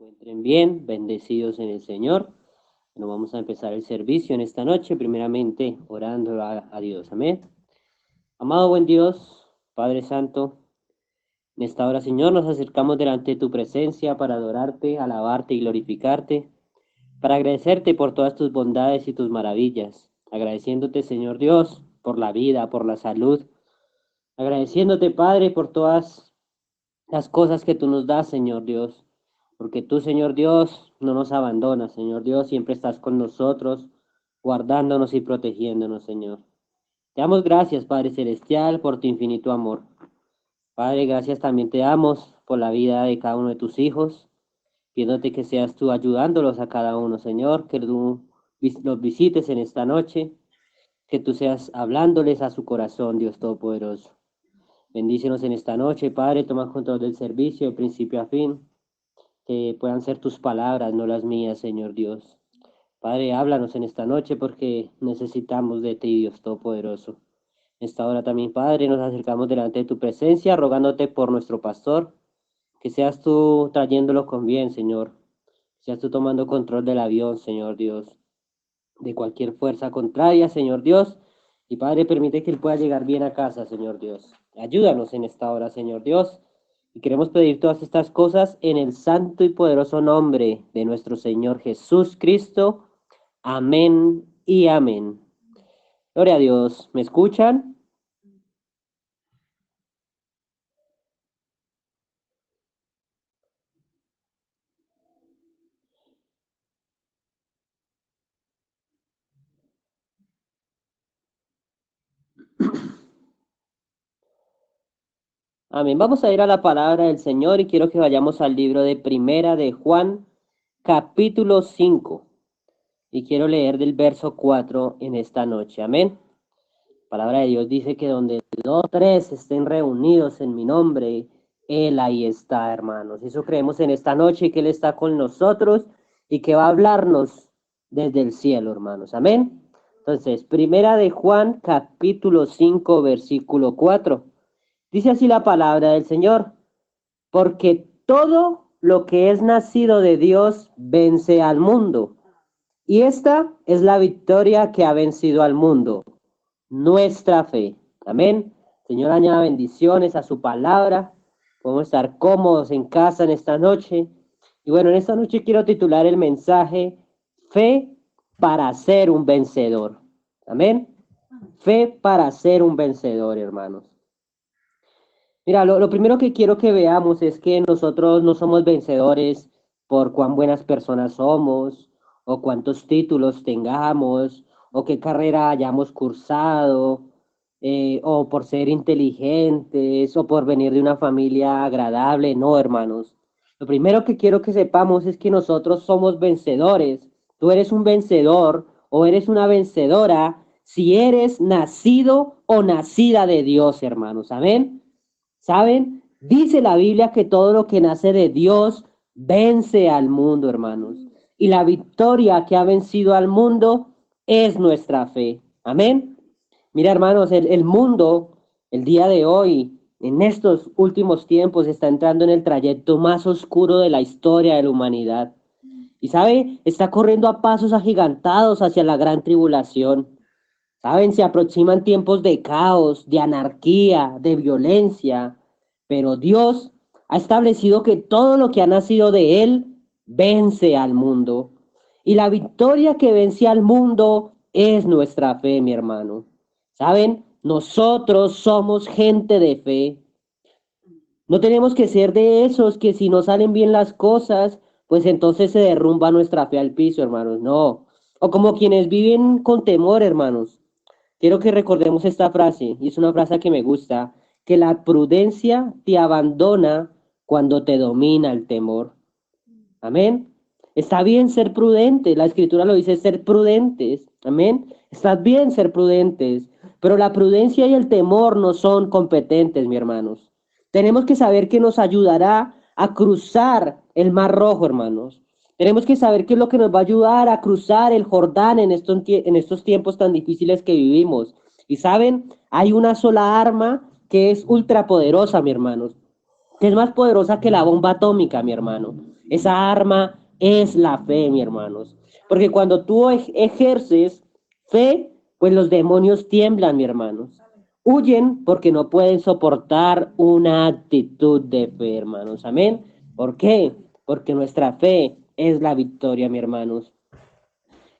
encuentren bien, bendecidos en el Señor. Bueno, vamos a empezar el servicio en esta noche, primeramente orando a Dios. Amén. Amado buen Dios, Padre Santo, en esta hora, Señor, nos acercamos delante de tu presencia para adorarte, alabarte y glorificarte, para agradecerte por todas tus bondades y tus maravillas, agradeciéndote, Señor Dios, por la vida, por la salud, agradeciéndote, Padre, por todas las cosas que tú nos das, Señor Dios, porque tú, Señor Dios, no nos abandonas, Señor Dios, siempre estás con nosotros, guardándonos y protegiéndonos, Señor. Te damos gracias, Padre Celestial, por tu infinito amor. Padre, gracias también te damos por la vida de cada uno de tus hijos, pidiéndote que seas tú ayudándolos a cada uno, Señor, que tú los visites en esta noche, que tú seas hablándoles a su corazón, Dios Todopoderoso. Bendícenos en esta noche, Padre, toma control del servicio de principio a fin, que puedan ser tus palabras, no las mías, Señor Dios. Padre, háblanos en esta noche porque necesitamos de ti, Dios Todopoderoso. En esta hora también, Padre, nos acercamos delante de tu presencia, rogándote por nuestro pastor, que seas tú trayéndolo con bien, Señor. Que seas tú tomando control del avión, Señor Dios, de cualquier fuerza contraria, Señor Dios. Y Padre, permite que él pueda llegar bien a casa, Señor Dios. Ayúdanos en esta hora, Señor Dios. Y queremos pedir todas estas cosas en el santo y poderoso nombre de nuestro Señor Jesús Cristo. Amén y amén. Gloria a Dios. ¿Me escuchan? Amén. Vamos a ir a la palabra del Señor y quiero que vayamos al libro de Primera de Juan, capítulo 5. Y quiero leer del verso 4 en esta noche. Amén. La palabra de Dios dice que donde dos o tres estén reunidos en mi nombre, Él ahí está, hermanos. Eso creemos en esta noche, que Él está con nosotros y que va a hablarnos desde el cielo, hermanos. Amén. Entonces, Primera de Juan, capítulo 5, versículo 4. Dice así la palabra del Señor: porque todo lo que es nacido de Dios vence al mundo. Y esta es la victoria que ha vencido al mundo, nuestra fe. Amén. Señor, añada bendiciones a su palabra. Podemos estar cómodos en casa en esta noche. Y bueno, en esta noche quiero titular el mensaje: Fe para ser un vencedor. Amén. Fe para ser un vencedor, hermanos. Mira, lo primero que quiero que veamos es que nosotros no somos vencedores por cuán buenas personas somos, o cuántos títulos tengamos, o qué carrera hayamos cursado, o por ser inteligentes, o por venir de una familia agradable. No, hermanos. Lo primero que quiero que sepamos es que nosotros somos vencedores. Tú eres un vencedor o eres una vencedora si eres nacido o nacida de Dios, hermanos. Amén. ¿Saben? Dice la Biblia que todo lo que nace de Dios vence al mundo, hermanos. Y la victoria que ha vencido al mundo es nuestra fe. Amén. Mira, hermanos, el mundo, el día de hoy, en estos últimos tiempos, está entrando en el trayecto más oscuro de la historia de la humanidad. Y sabe, está corriendo a pasos agigantados hacia la gran tribulación. Saben, se aproximan tiempos de caos, de anarquía, de violencia, pero Dios ha establecido que todo lo que ha nacido de Él vence al mundo. Y la victoria que vence al mundo es nuestra fe, mi hermano. Saben, nosotros somos gente de fe. No tenemos que ser de esos que si no salen bien las cosas, pues entonces se derrumba nuestra fe al piso, hermanos. No. O como quienes viven con temor, hermanos. Quiero que recordemos esta frase, y es una frase que me gusta: que la prudencia te abandona cuando te domina el temor. Amén. Está bien ser prudentes, la escritura lo dice, ser prudentes. Amén. Está bien ser prudentes, pero la prudencia y el temor no son competentes, mi hermanos. Tenemos que saber que nos ayudará a cruzar el Mar Rojo, hermanos. Tenemos que saber qué es lo que nos va a ayudar a cruzar el Jordán en estos tiempos tan difíciles que vivimos. Y saben, hay una sola arma que es ultrapoderosa, mi hermanos, que es más poderosa que la bomba atómica, mi hermano. Esa arma es la fe, mi hermanos. Porque cuando tú ejerces fe, pues los demonios tiemblan, mi hermanos. Huyen porque no pueden soportar una actitud de fe, hermanos. Amén. ¿Por qué? Porque nuestra fe es la victoria, mi hermanos.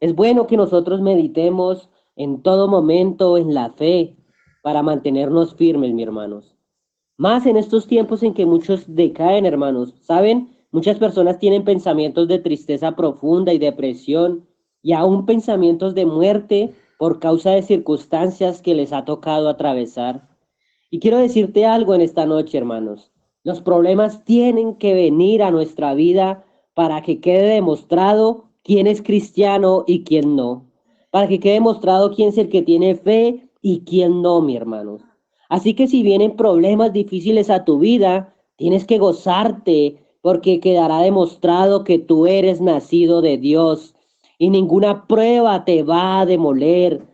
Es bueno que nosotros meditemos en todo momento en la fe para mantenernos firmes, mi hermanos. Más en estos tiempos en que muchos decaen, hermanos. ¿Saben? Muchas personas tienen pensamientos de tristeza profunda y depresión y aún pensamientos de muerte por causa de circunstancias que les ha tocado atravesar. Y quiero decirte algo en esta noche, hermanos. Los problemas tienen que venir a nuestra vida para que quede demostrado quién es cristiano y quién no. Para que quede demostrado quién es el que tiene fe y quién no, mi hermanos. Así que si vienen problemas difíciles a tu vida, tienes que gozarte porque quedará demostrado que tú eres nacido de Dios y ninguna prueba te va a demoler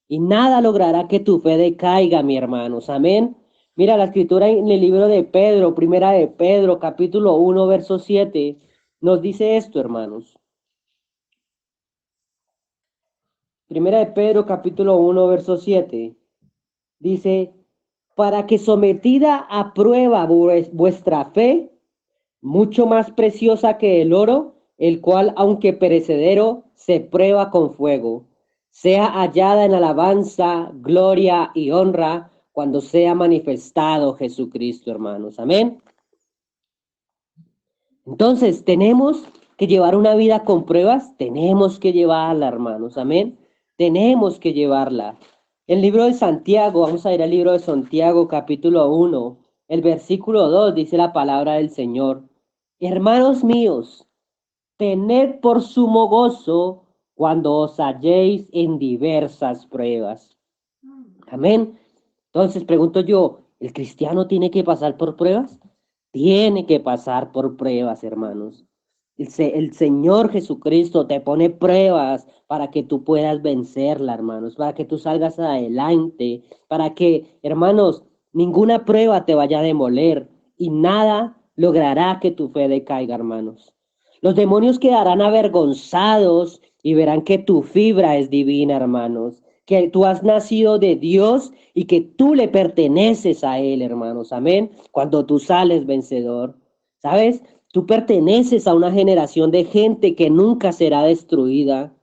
y nada logrará que tu fe decaiga, mi hermanos. Amén. Mira la escritura en el libro de Pedro, primera de Pedro, capítulo 1, verso 7, nos dice esto, hermanos. Primera de Pedro, capítulo 1, verso 7, dice, para que sometida a prueba vuestra fe, mucho más preciosa que el oro, el cual, aunque perecedero, se prueba con fuego, sea hallada en alabanza, gloria y honra cuando sea manifestado Jesucristo, hermanos. Amén. Entonces, tenemos que llevar una vida con pruebas, tenemos que llevarla, hermanos. Amén. Tenemos que llevarla. El libro de Santiago, vamos a ir al libro de Santiago, capítulo 1, el versículo 2 dice la palabra del Señor. Hermanos míos, tened por sumo gozo cuando os halléis en diversas pruebas. Amén. Entonces pregunto yo, ¿el cristiano tiene que pasar por pruebas? Tiene que pasar por pruebas, hermanos. El Señor Jesucristo te pone pruebas para que tú puedas vencerla, hermanos, para que tú salgas adelante, para que, hermanos, ninguna prueba te vaya a demoler y nada logrará que tu fe decaiga, hermanos. Los demonios quedarán avergonzados y verán que tu fibra es divina, hermanos, que tú has nacido de Dios y que tú le perteneces a Él, hermanos. Amén. Cuando tú sales vencedor, ¿sabes? Tú perteneces a una generación de gente que nunca será destruida.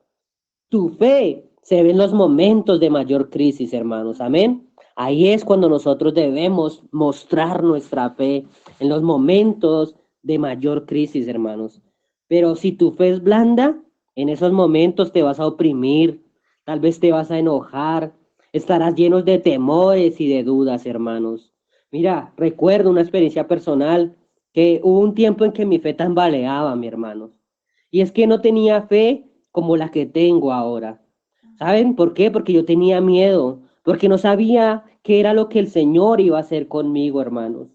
Tu fe se ve en los momentos de mayor crisis, hermanos. Amén. Ahí es cuando nosotros debemos mostrar nuestra fe, en los momentos de mayor crisis, hermanos. Pero si tu fe es blanda, en esos momentos te vas a oprimir, tal vez te vas a enojar, estarás llenos de temores y de dudas, hermanos. Mira, recuerdo una experiencia personal que hubo un tiempo en que mi fe tambaleaba, mi hermanos. Y es que no tenía fe como la que tengo ahora. ¿Saben por qué? Porque yo tenía miedo, porque no sabía qué era lo que el Señor iba a hacer conmigo, hermanos.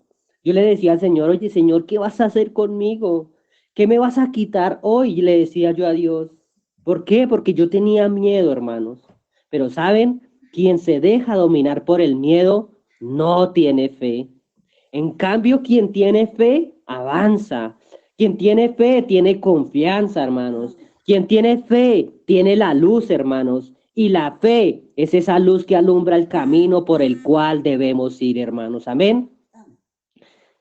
Yo le decía al Señor, oye, Señor, ¿qué vas a hacer conmigo? ¿Qué me vas a quitar hoy? Y le decía yo a Dios. ¿Por qué? Porque yo tenía miedo, hermanos. Pero ¿saben? Quien se deja dominar por el miedo no tiene fe. En cambio, quien tiene fe avanza. Quien tiene fe tiene confianza, hermanos. Quien tiene fe tiene la luz, hermanos. Y la fe es esa luz que alumbra el camino por el cual debemos ir, hermanos. Amén.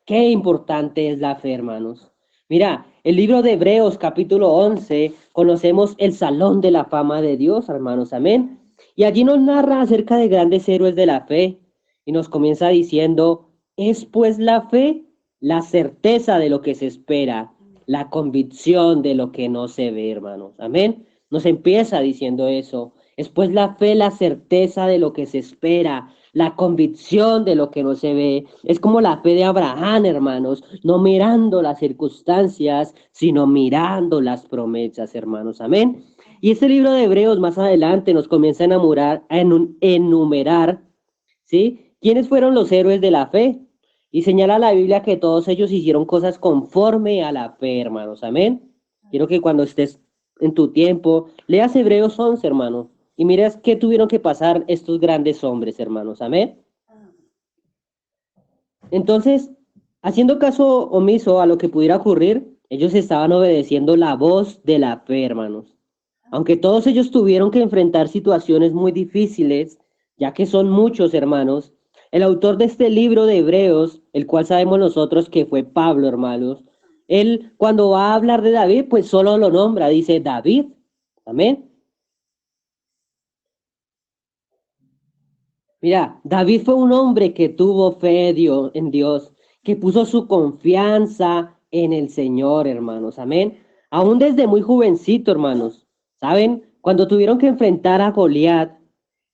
Qué importante es la fe, hermanos. Mira, el libro de Hebreos capítulo 11, conocemos el salón de la fama de Dios, hermanos. Amén. Y allí nos narra acerca de grandes héroes de la fe. Y nos comienza diciendo, es pues la fe la certeza de lo que se espera, la convicción de lo que no se ve, hermanos. Amén. Nos empieza diciendo eso. Es pues la fe la certeza de lo que se espera, la convicción de lo que no se ve. Es como la fe de Abraham, hermanos, no mirando las circunstancias, sino mirando las promesas, hermanos. Amén. Y este libro de Hebreos más adelante nos comienza a enumerar, ¿sí? ¿Quiénes fueron los héroes de la fe? Y señala la Biblia que todos ellos hicieron cosas conforme a la fe, hermanos. Amén. Quiero que cuando estés en tu tiempo, leas Hebreos 11, hermano, y miras qué tuvieron que pasar estos grandes hombres, hermanos. Amén. Entonces, haciendo caso omiso a lo que pudiera ocurrir, Ellos estaban obedeciendo la voz de la fe, hermanos. Aunque todos ellos tuvieron que enfrentar situaciones muy difíciles, ya que son muchos hermanos, el autor de este libro de Hebreos, el cual sabemos nosotros que fue Pablo, hermanos, él cuando va a hablar de David, pues solo lo nombra, dice David. Amén. Mira, David fue un hombre que tuvo fe en Dios, que puso su confianza en el Señor, hermanos. Amén. Aún desde muy jovencito, hermanos. ¿Saben? Cuando tuvieron que enfrentar a Goliat,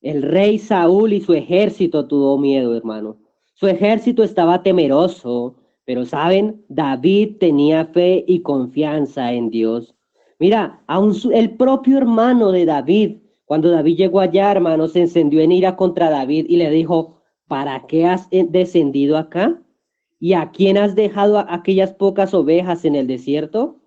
el rey Saúl y su ejército tuvo miedo, hermano. Su ejército estaba temeroso, pero ¿saben? David tenía fe y confianza en Dios. Mira, aún el propio hermano de David, cuando David llegó allá, hermano, se encendió en ira contra David y le dijo, ¿para qué has descendido acá? ¿Y a quién has dejado aquellas pocas ovejas en el desierto?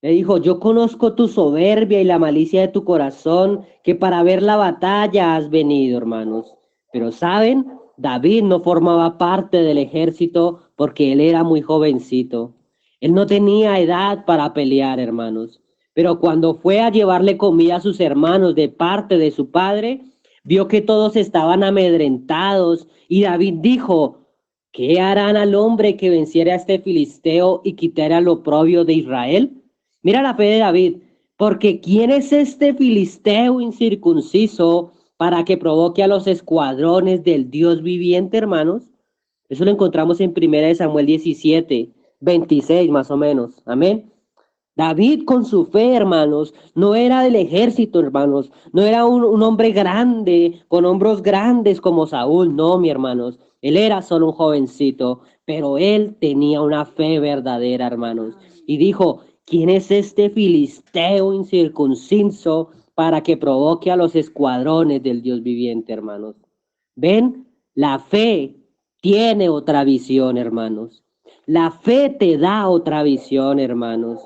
Le dijo, yo conozco tu soberbia y la malicia de tu corazón, que para ver la batalla has venido, hermanos. Pero saben, David no formaba parte del ejército porque él era muy jovencito. Él no tenía edad para pelear, hermanos. Pero cuando fue a llevarle comida a sus hermanos de parte de su padre, vio que todos estaban amedrentados y David dijo, ¿qué harán al hombre que venciera a este filisteo y quitara lo oprobio de Israel? Mira la fe de David, porque ¿quién es este filisteo incircunciso para que provoque a los escuadrones del Dios viviente, hermanos? Eso lo encontramos en 1 Samuel 17, 26 más o menos. Amén. David con su fe, hermanos, no era del ejército, hermanos, no era un hombre grande, con hombros grandes como Saúl, no, mi hermanos, él era solo un jovencito, pero él tenía una fe verdadera, hermanos, y dijo, ¿quién es este filisteo incircunciso para que provoque a los escuadrones del Dios viviente, hermanos? ¿Ven? La fe tiene otra visión, hermanos. La fe te da otra visión, hermanos.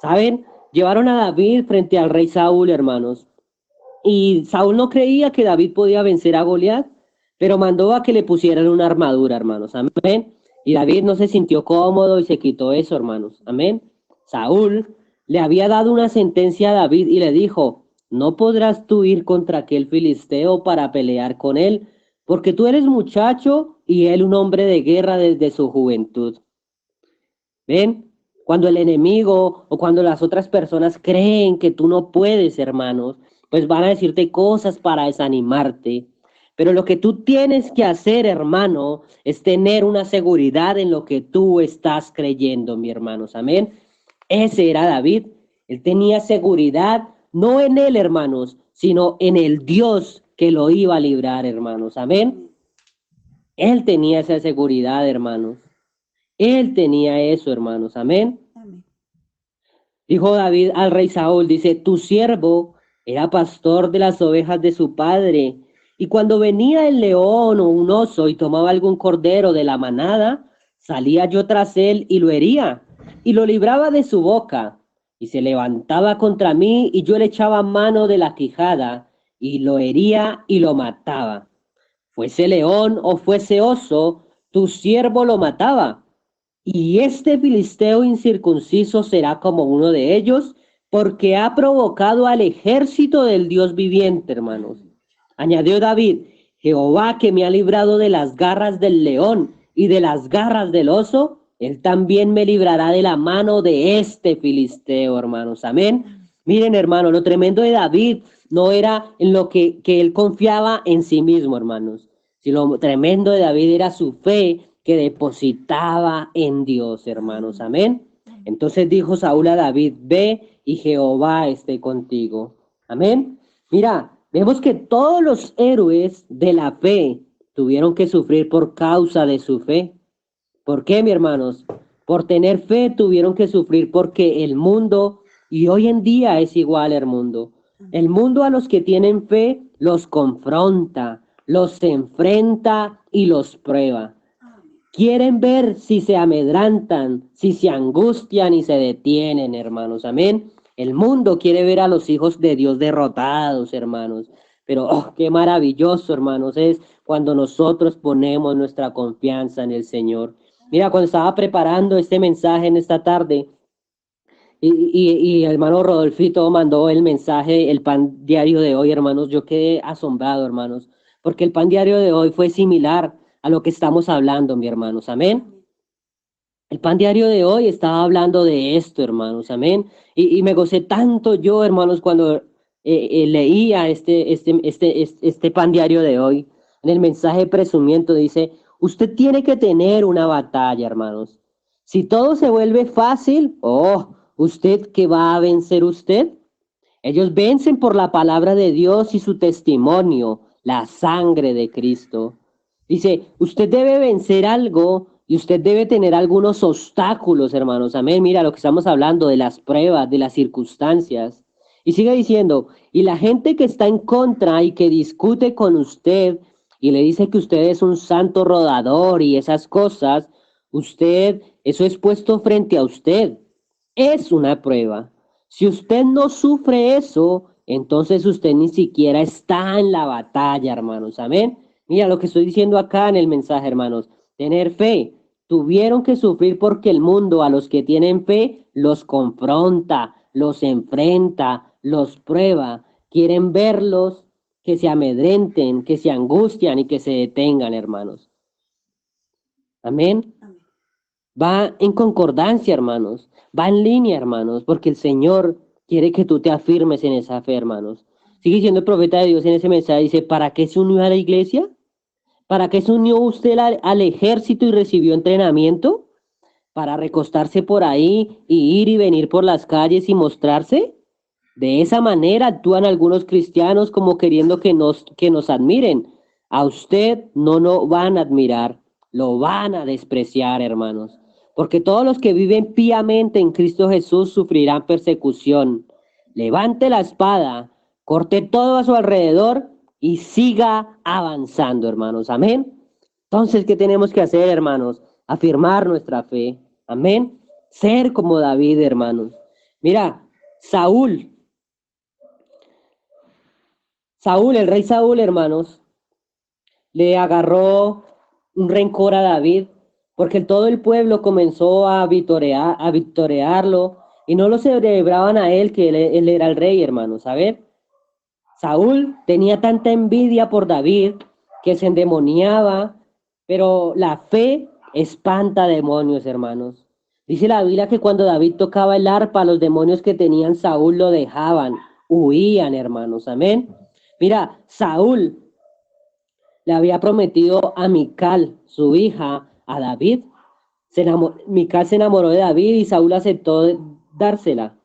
¿Saben? Llevaron a David frente al rey Saúl, hermanos. Y Saúl no creía que David podía vencer a Goliat, pero mandó a que le pusieran una armadura, hermanos. Amén. Y David no se sintió cómodo y se quitó eso, hermanos. Amén. Saúl le había dado una sentencia a David y le dijo, no podrás tú ir contra aquel filisteo para pelear con él, porque tú eres muchacho y él un hombre de guerra desde su juventud. ¿Ven? Cuando el enemigo o cuando las otras personas creen que tú no puedes, hermanos, pues van a decirte cosas para desanimarte. Pero lo que tú tienes que hacer, hermano, es tener una seguridad en lo que tú estás creyendo, mi hermanos. Amén. Ese era David. Él tenía seguridad, no en él, hermanos, sino en el Dios que lo iba a librar, hermanos. Amén. Él tenía esa seguridad, hermanos. Él tenía eso, hermanos. Amén. Amén. Dijo David al rey Saúl, dice, tu siervo era pastor de las ovejas de su padre, y cuando venía el león o un oso y tomaba algún cordero de la manada, salía yo tras él y lo hería, y lo libraba de su boca, y se levantaba contra mí, y yo le echaba mano de la quijada, y lo hería y lo mataba. Fuese león o fuese oso, tu siervo lo mataba. Y este filisteo incircunciso será como uno de ellos, porque ha provocado al ejército del Dios viviente, hermanos. Añadió David, Jehová que me ha librado de las garras del león y de las garras del oso, él también me librará de la mano de este filisteo, hermanos. Amén. Miren, hermano, lo tremendo de David no era en lo que él confiaba en sí mismo, hermanos. Sino lo tremendo de David era su fe que depositaba en Dios, hermanos. Amén. Entonces dijo Saúl a David, ve y Jehová esté contigo. Amén. Mira, vemos que todos los héroes de la fe tuvieron que sufrir por causa de su fe. ¿Por qué, mi hermanos? Por tener fe tuvieron que sufrir porque el mundo, y hoy en día es igual el mundo. El mundo a los que tienen fe los confronta, los enfrenta y los prueba. Quieren ver si se amedrantan, si se angustian y se detienen, hermanos. Amén. El mundo quiere ver a los hijos de Dios derrotados, hermanos. Pero oh, qué maravilloso, hermanos, es cuando nosotros ponemos nuestra confianza en el Señor. Mira, cuando estaba preparando este mensaje en esta tarde, Y hermano Rodolfito mandó el mensaje, el pan diario de hoy, hermanos. Yo quedé asombrado, hermanos, porque el pan diario de hoy fue similar a lo que estamos hablando, mi hermanos. Amén. El pan diario de hoy estaba hablando de esto, hermanos. Amén. Y me gocé tanto yo, hermanos, cuando leía este pan diario de hoy. En el mensaje presumiendo dice, usted tiene que tener una batalla, hermanos. Si todo se vuelve fácil, oh, ¿usted qué va a vencer usted? Ellos vencen por la palabra de Dios y su testimonio, la sangre de Cristo. Dice, usted debe vencer algo y usted debe tener algunos obstáculos, hermanos. Amén. Mira lo que estamos hablando de las pruebas, de las circunstancias. Y sigue diciendo, y la gente que está en contra y que discute con usted y le dice que usted es un santo rodador y esas cosas, usted, eso es puesto frente a usted. Es una prueba. Si usted no sufre eso, entonces usted ni siquiera está en la batalla, hermanos. Amén. Mira lo que estoy diciendo acá en el mensaje, hermanos. Tener fe. Tuvieron que sufrir porque el mundo a los que tienen fe los confronta, los enfrenta, los prueba. Quieren verlos que se amedrenten, que se angustian y que se detengan, hermanos. Amén. Va en concordancia, hermanos. Va en línea, hermanos, porque el Señor quiere que tú te afirmes en esa fe, hermanos. Sigue siendo el profeta de Dios en ese mensaje. Dice, ¿para qué se unió a la iglesia? ¿Para qué se unió usted al ejército y recibió entrenamiento? ¿Para recostarse por ahí y ir y venir por las calles y mostrarse? De esa manera actúan algunos cristianos como queriendo que nos admiren. A usted no lo van a admirar, lo van a despreciar, hermanos. Porque todos los que viven piamente en Cristo Jesús sufrirán persecución. Levante la espada, corte todo a su alrededor y siga avanzando, hermanos. Amén. Entonces, ¿qué tenemos que hacer, hermanos? Afirmar nuestra fe. Amén. Ser como David, hermanos. Mira, Saúl, el rey Saúl, hermanos, le agarró un rencor a David porque todo el pueblo comenzó a victorearlo y no lo celebraban a él, que él era el rey, hermanos. A ver, Saúl tenía tanta envidia por David que se endemoniaba, pero la fe espanta demonios, hermanos. Dice la Biblia que cuando David tocaba el arpa, los demonios que tenían Saúl lo dejaban, huían, hermanos. Amén. Mira, Saúl le había prometido a Mical, su hija, a David. Mical se enamoró de David y Saúl aceptó dársela,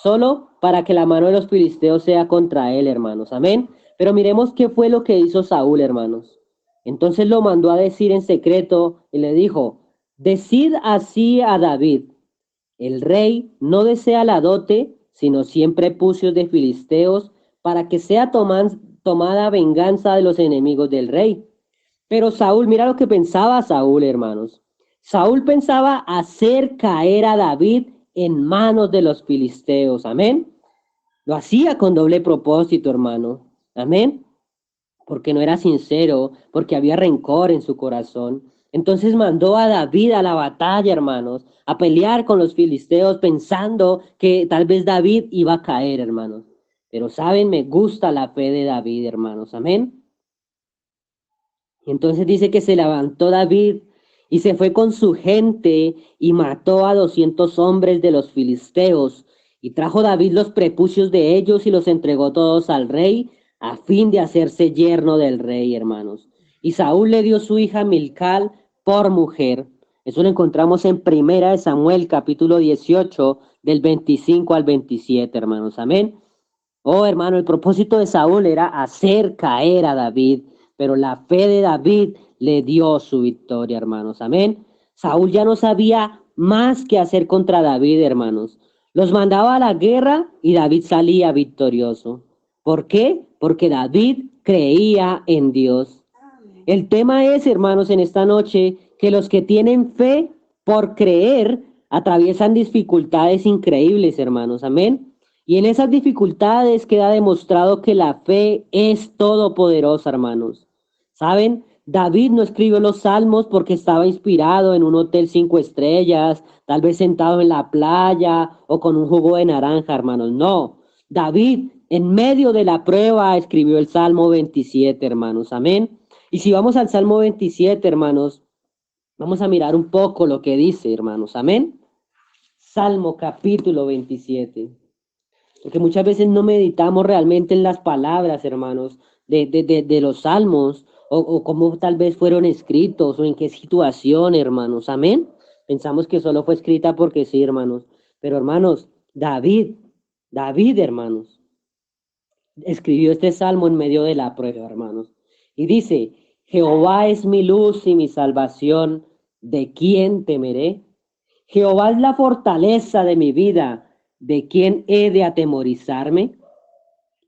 solo para que la mano de los filisteos sea contra él, hermanos. Amén. Pero miremos qué fue lo que hizo Saúl, hermanos. Entonces lo mandó a decir en secreto y le dijo, decid así a David, el rey no desea la dote, sino siempre pucios de filisteos, para que sea tomada venganza de los enemigos del rey. Pero Saúl, mira lo que pensaba Saúl, hermanos. Saúl pensaba hacer caer a David en manos de los filisteos. Amén. Lo hacía con doble propósito, hermano. Amén. Porque no era sincero, porque había rencor en su corazón. Entonces mandó a David a la batalla, hermanos, a pelear con los filisteos pensando que tal vez David iba a caer, hermanos. Pero saben, me gusta la fe de David, hermanos. Amén. Y entonces dice que se levantó David y se fue con su gente y mató a 200 hombres de los filisteos. Y trajo David los prepucios de ellos y los entregó todos al rey a fin de hacerse yerno del rey, hermanos. Y Saúl le dio su hija Milcal por mujer. Eso lo encontramos en Primera de Samuel, capítulo 18, del 25 al 27, hermanos. Amén. Oh, hermano, el propósito de Saúl era hacer caer a David, pero la fe de David le dio su victoria, hermanos. Amén. Saúl ya no sabía más que hacer contra David, hermanos. Los mandaba a la guerra y David salía victorioso. ¿Por qué? Porque David creía en Dios. El tema es, hermanos, en esta noche, que los que tienen fe por creer atraviesan dificultades increíbles, hermanos. Amén. Y en esas dificultades queda demostrado que la fe es todopoderosa, hermanos. ¿Saben? David no escribió los salmos porque estaba inspirado en un hotel 5 estrellas, tal vez sentado en la playa o con un jugo de naranja, hermanos. No, David en medio de la prueba escribió el Salmo 27, hermanos. Amén. Y si vamos al Salmo 27, hermanos, vamos a mirar un poco lo que dice, hermanos. Amén. Salmo capítulo 27. Porque muchas veces no meditamos realmente en las palabras, hermanos, de los salmos, o cómo tal vez fueron escritos, o en qué situación, hermanos. Amén. Pensamos que solo fue escrita porque sí, hermanos. Pero, hermanos, David, hermanos, escribió este salmo en medio de la prueba, hermanos. Y dice, Jehová es mi luz y mi salvación, ¿de quién temeré? Jehová es la fortaleza de mi vida, ¿de quién he de atemorizarme?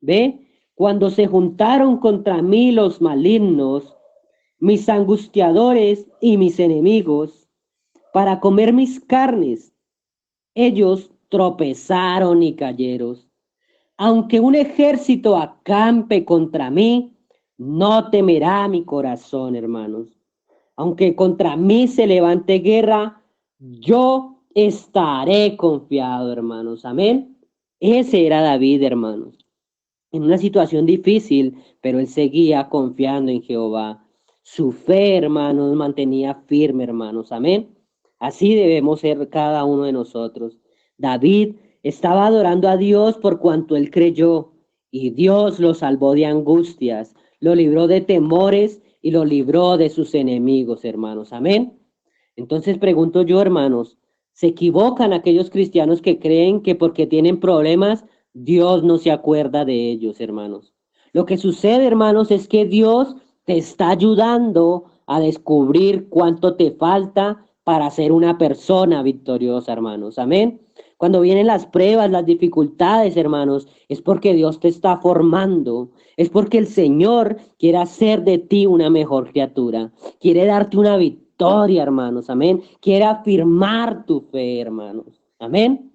¿Ve? Cuando se juntaron contra mí los malignos, mis angustiadores y mis enemigos, para comer mis carnes, ellos tropezaron y cayeron. Aunque un ejército acampe contra mí, no temerá mi corazón, hermanos. Aunque contra mí se levante guerra, yo estaré confiado, hermanos. Amén. Ese era David, hermanos. En una situación difícil, pero él seguía confiando en Jehová. Su fe, hermanos, mantenía firme, hermanos. Amén. Así debemos ser cada uno de nosotros. David estaba adorando a Dios por cuanto él creyó, y Dios lo salvó de angustias, lo libró de temores y lo libró de sus enemigos, hermanos. Amén. Entonces pregunto yo, hermanos, ¿se equivocan aquellos cristianos que creen que porque tienen problemas, Dios no se acuerda de ellos, hermanos? Lo que sucede, hermanos, es que Dios te está ayudando a descubrir cuánto te falta para ser una persona victoriosa, hermanos. Amén. Cuando vienen las pruebas, las dificultades, hermanos, es porque Dios te está formando. Es porque el Señor quiere hacer de ti una mejor criatura. Quiere darte una victoria, hermanos. Amén. Quiere afirmar tu fe, hermanos. Amén.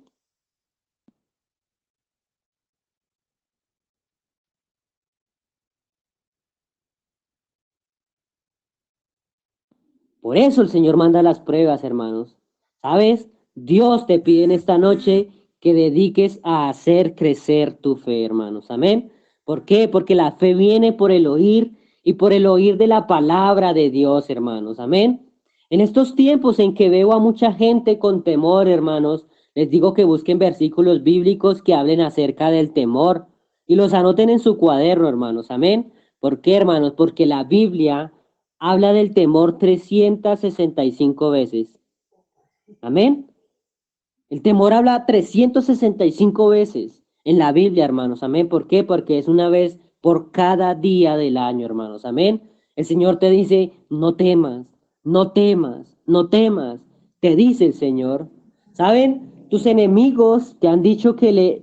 Por eso el Señor manda las pruebas, hermanos. ¿Sabes? Dios te pide en esta noche que dediques a hacer crecer tu fe, hermanos. Amén. ¿Por qué? Porque la fe viene por el oír y por el oír de la palabra de Dios, hermanos. Amén. En estos tiempos en que veo a mucha gente con temor, hermanos, les digo que busquen versículos bíblicos que hablen acerca del temor y los anoten en su cuaderno, hermanos. Amén. ¿Por qué, hermanos? Porque la Biblia habla del temor 365 veces. Amén. El temor habla 365 veces en la Biblia, hermanos. Amén. ¿Por qué? Porque es una vez por cada día del año, hermanos. Amén. El Señor te dice, no temas, no temas, no temas. Te dice el Señor. ¿Saben? Tus enemigos te han dicho que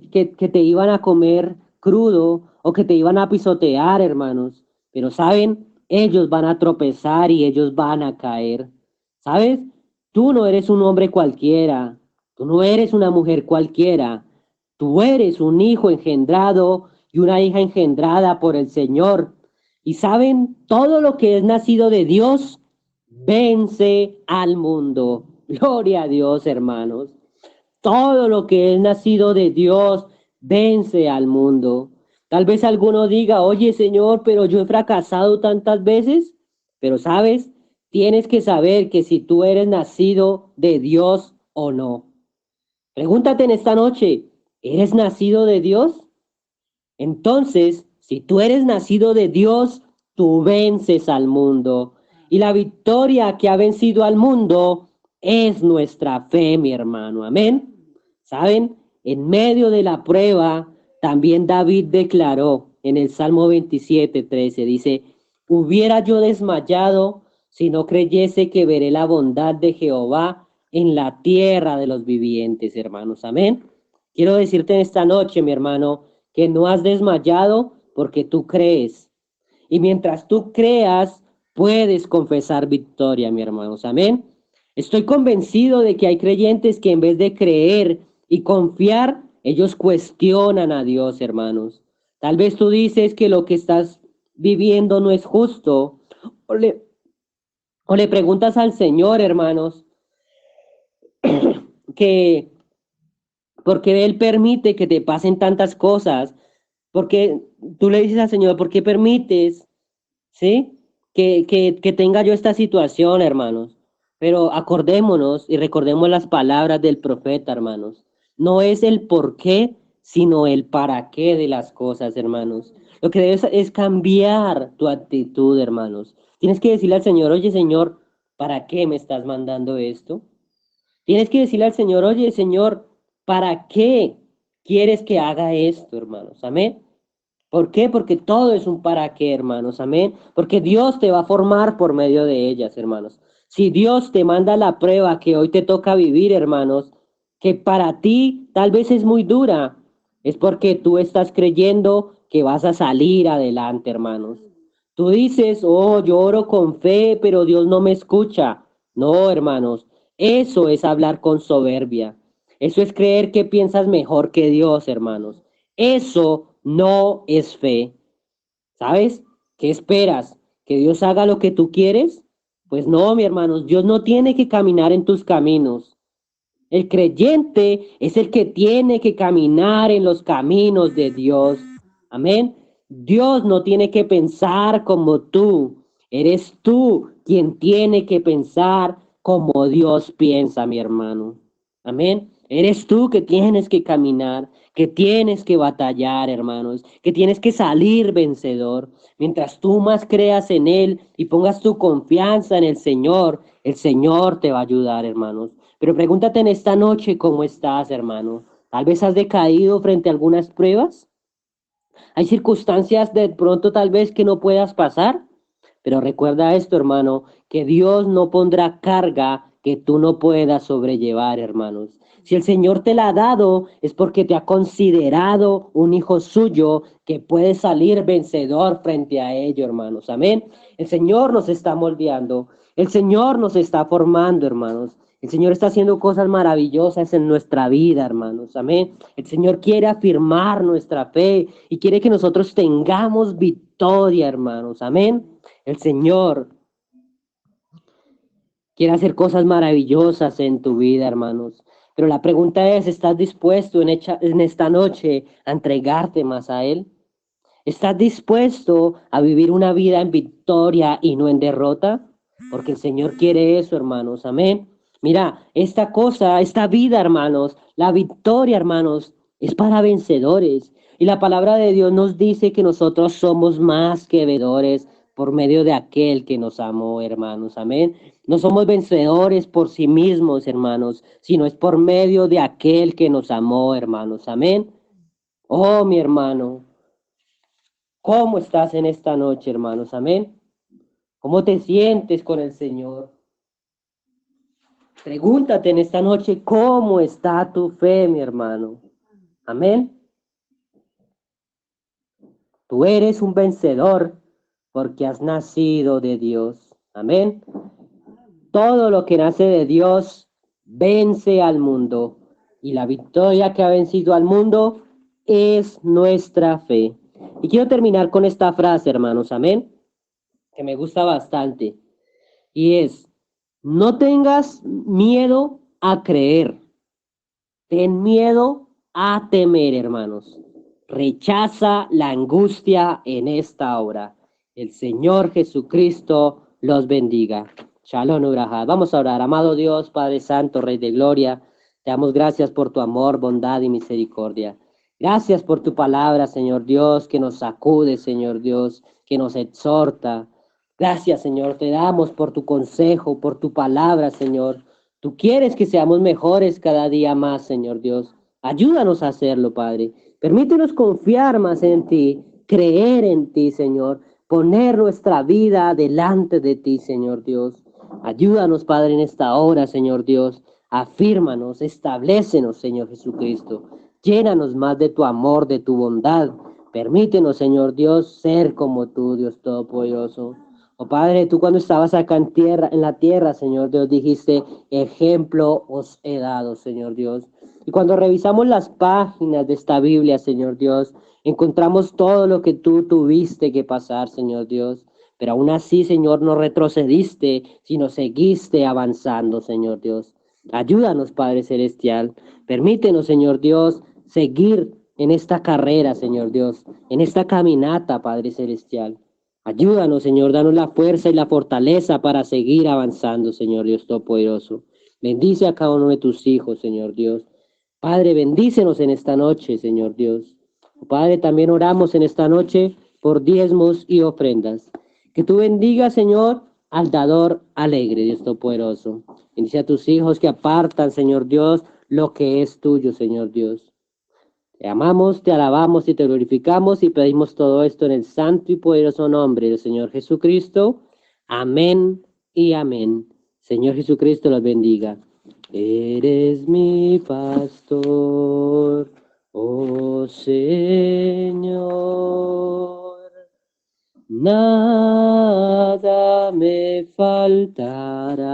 te iban a comer crudo o que te iban a pisotear, hermanos. Pero ¿saben? Ellos van a tropezar y ellos van a caer. ¿Sabes? Tú no eres un hombre cualquiera. Tú no eres una mujer cualquiera. Tú eres un hijo engendrado y una hija engendrada por el Señor. Y saben, todo lo que es nacido de Dios vence al mundo. Gloria a Dios, hermanos. Todo lo que es nacido de Dios vence al mundo. Tal vez alguno diga, oye Señor, pero yo he fracasado tantas veces. Pero sabes, tienes que saber que si tú eres nacido de Dios o no. Pregúntate en esta noche, ¿eres nacido de Dios? Entonces, si tú eres nacido de Dios, tú vences al mundo. Y la victoria que ha vencido al mundo es nuestra fe, mi hermano. Amén. ¿Saben? En medio de la prueba, también David declaró en el Salmo 27:13, dice, hubiera yo desmayado si no creyese que veré la bondad de Jehová en la tierra de los vivientes, hermanos. Amén. Quiero decirte en esta noche, mi hermano, que no has desmayado porque tú crees. Y mientras tú creas, puedes confesar victoria, mi hermanos. Amén. Estoy convencido de que hay creyentes que en vez de creer y confiar, ellos cuestionan a Dios, hermanos. Tal vez tú dices que lo que estás viviendo no es justo, o le, O le preguntas al Señor, hermanos, que porque Él permite que te pasen tantas cosas, porque tú le dices al Señor, ¿por qué permites, sí, que tenga yo esta situación, hermanos? Pero acordémonos y recordemos las palabras del profeta, hermanos. No es el por qué, sino el para qué de las cosas, hermanos. Lo que debes es cambiar tu actitud, hermanos. Tienes que decirle al Señor, oye, Señor, ¿para qué me estás mandando esto? Tienes que decirle al Señor, oye, Señor, ¿para qué quieres que haga esto, hermanos? Amén. ¿Por qué? Porque todo es un para qué, hermanos. Amén. Porque Dios te va a formar por medio de ellas, hermanos. Si Dios te manda la prueba que hoy te toca vivir, hermanos, que para ti tal vez es muy dura, es porque tú estás creyendo que vas a salir adelante, hermanos. Tú dices, oh, yo oro con fe, pero Dios no me escucha. No, hermanos, eso es hablar con soberbia. Eso es creer que piensas mejor que Dios, hermanos. Eso no es fe. ¿Sabes? ¿Qué esperas? ¿Que Dios haga lo que tú quieres? Pues no, mi hermanos, Dios no tiene que caminar en tus caminos. El creyente es el que tiene que caminar en los caminos de Dios. Amén. Dios no tiene que pensar como tú. Eres tú quien tiene que pensar como Dios piensa, mi hermano. Amén. Eres tú que tienes que caminar, que tienes que batallar, hermanos, que tienes que salir vencedor. Mientras tú más creas en Él y pongas tu confianza en el Señor te va a ayudar, hermanos. Pero pregúntate en esta noche cómo estás, hermano. Tal vez has decaído frente a algunas pruebas. Hay circunstancias de pronto tal vez que no puedas pasar. Pero recuerda esto, hermano, que Dios no pondrá carga que tú no puedas sobrellevar, hermanos. Si el Señor te la ha dado, es porque te ha considerado un hijo suyo que puede salir vencedor frente a ello, hermanos. Amén. El Señor nos está moldeando. El Señor nos está formando, hermanos. El Señor está haciendo cosas maravillosas en nuestra vida, hermanos. Amén. El Señor quiere afirmar nuestra fe y quiere que nosotros tengamos victoria, hermanos. Amén. El Señor quiere hacer cosas maravillosas en tu vida, hermanos. Pero la pregunta es, ¿estás dispuesto en esta noche a entregarte más a Él? ¿Estás dispuesto a vivir una vida en victoria y no en derrota? Porque el Señor quiere eso, hermanos. Amén. Mira, esta vida, hermanos, la victoria, hermanos, es para vencedores. Y la palabra de Dios nos dice que nosotros somos más que vencedores por medio de aquel que nos amó, hermanos. Amén. No somos vencedores por sí mismos, hermanos, sino es por medio de aquel que nos amó, hermanos. Amén. Oh, mi hermano. ¿Cómo estás en esta noche, hermanos? Amén. ¿Cómo te sientes con el Señor? Pregúntate en esta noche, ¿cómo está tu fe, mi hermano? Amén. Tú eres un vencedor porque has nacido de Dios. Amén. Todo lo que nace de Dios vence al mundo. Y la victoria que ha vencido al mundo es nuestra fe. Y quiero terminar con esta frase, hermanos. Amén. Que me gusta bastante. Y es, no tengas miedo a creer, ten miedo a temer, hermanos. Rechaza la angustia en esta hora. El Señor Jesucristo los bendiga. Shalom, Uraja. Vamos a orar. Amado Dios, Padre Santo, Rey de Gloria, te damos gracias por tu amor, bondad y misericordia. Gracias por tu palabra, Señor Dios, que nos sacude, Señor Dios, que nos exhorta. Gracias, Señor, te damos por tu consejo, por tu palabra, Señor. Tú quieres que seamos mejores cada día más, Señor Dios. Ayúdanos a hacerlo, Padre. Permítenos confiar más en ti, creer en ti, Señor. Poner nuestra vida delante de ti, Señor Dios. Ayúdanos, Padre, en esta hora, Señor Dios. Afírmanos, establécenos, Señor Jesucristo. Llénanos más de tu amor, de tu bondad. Permítenos, Señor Dios, ser como tú, Dios Todopoderoso. Oh Padre, tú cuando estabas acá en la tierra, Señor Dios, dijiste, ejemplo os he dado, Señor Dios. Y cuando revisamos las páginas de esta Biblia, Señor Dios, encontramos todo lo que tú tuviste que pasar, Señor Dios. pero aún así, Señor, no retrocediste, sino seguiste avanzando, Señor Dios. Ayúdanos, Padre Celestial. Permítenos, Señor Dios, seguir en esta carrera, Señor Dios, en esta caminata, Padre Celestial. Ayúdanos, Señor, danos la fuerza y la fortaleza para seguir avanzando, Señor Dios Todopoderoso. Bendice a cada uno de tus hijos, Señor Dios. Padre, bendícenos en esta noche, Señor Dios. Padre, también oramos en esta noche por diezmos y ofrendas. Que tú bendigas, Señor, al dador alegre, Dios Todopoderoso. Bendice a tus hijos que apartan, Señor Dios, lo que es tuyo, Señor Dios. Te amamos, te alabamos y te glorificamos y pedimos todo esto en el santo y poderoso nombre del Señor Jesucristo. Amén y amén. Señor Jesucristo los bendiga. Eres mi pastor, oh Señor. Nada me faltará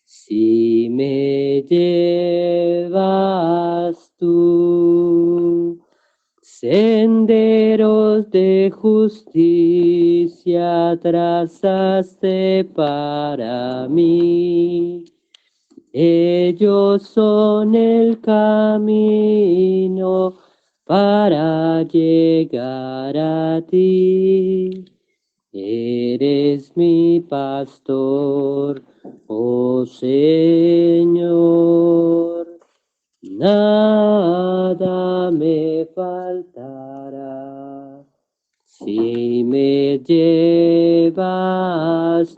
si me llevas tú. Senderos de justicia trazaste para mí. Ellos son el camino para llegar a ti. Eres mi pastor, oh Señor. Nada me faltará si me llevas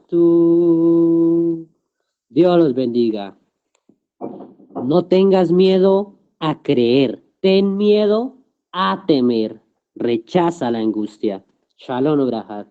tú. Dios los bendiga. No tengas miedo a creer, ten miedo a temer. Rechaza la angustia. Shalom, Ubrahad.